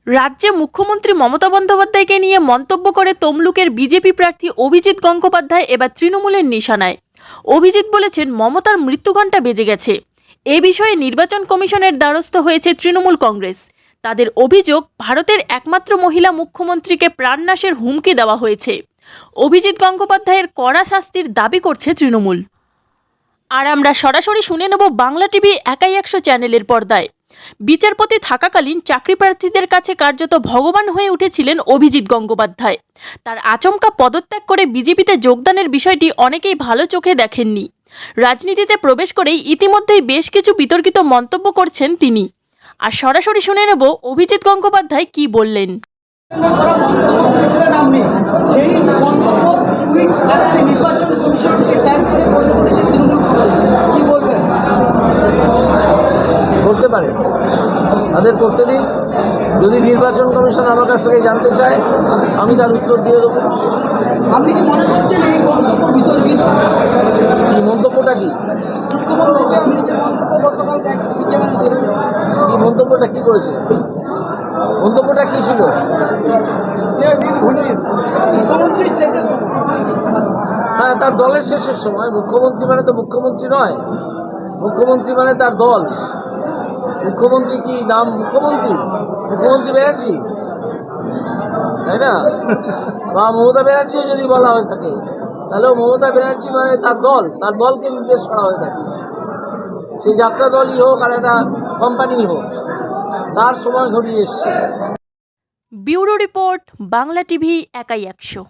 রাজ্যে মুখ্যমন্ত্রী মমতা বন্দ্যোপাধ্যায়কে নিয়ে মন্তব্য করে তমলুকের বিজেপি প্রার্থী অভিজিৎ গঙ্গোপাধ্যায় এবার তৃণমূলের নিশানায়। অভিজিৎ বলেছেন, মমতার মৃত্যুঘণ্টা বেজে গেছে। এ বিষয়ে নির্বাচন কমিশনের দ্বারস্থ হয়েছে তৃণমূল কংগ্রেস। তাদের অভিযোগ, ভারতের একমাত্র মহিলা মুখ্যমন্ত্রীকে প্রাণনাশের হুমকি দেওয়া হয়েছে। অভিজিৎ গঙ্গোপাধ্যায়ের কড়া শাস্তির দাবি করছে তৃণমূল। আর আমরা সরাসরি শুনে নেব বাংলা টিভি একাই 100 চ্যানেলের পর্দায়। বিচারপতি থাকাকালীন চাকরি প্রার্থীদের কাছে কার্যত ভগবান হয়ে উঠেছিলেন অভিজিৎ গঙ্গোপাধ্যায়। তার আচমকা পদত্যাগ করে বিজেপিতে যোগদানের বিষয়টি অনেকেই ভালো চোখে দেখেননি। রাজনীতিতে প্রবেশ করেই ইতিমধ্যেই বেশ কিছু বিতর্কিত মন্তব্য করছেন তিনি। আর সরাসরি শুনে নেব অভিজিৎ গঙ্গোপাধ্যায় কি বললেন। করতে পারে, তাদের করতে দিন। যদি নির্বাচন কমিশন আমার কাছ থেকে জানতে চায়, আমি তার উত্তর দিয়ে দেবো। আপনি কি মনে করছেন এই মন্তব্য বিতর্কিত? কি মন্তব্যটা কি? মুখ্যমন্ত্রীকে আপনি যে মন্তব্য গতকাল কি মন্তব্যটা কি করেছে? মন্তব্যটা কি ছিল? মুখ্যমন্ত্রী শেষের সময়, হ্যাঁ, তার দলের শেষের সময়। মুখ্যমন্ত্রী মানে তো মুখ্যমন্ত্রী নয়, মুখ্যমন্ত্রী মানে তার দল। মুখ্যমন্ত্রী কি নাম মুখ্যমন্ত্রী? মুখ্যমন্ত্রী ব্যানার্জি, তাই না? বা মমতা ব্যানার্জিও যদি বলা হয়ে থাকে, তাহলেও মমতা ব্যানার্জি মানে তার দল, তার দলকে নির্দেশ করা হয়ে থাকে। সেই যাত্রা দলই হোক আর একটা কোম্পানি হোক, তার সময় ঘনিয়ে এসছে। ব্যুরো রিপোর্ট, বাংলা টিভি একাই 100।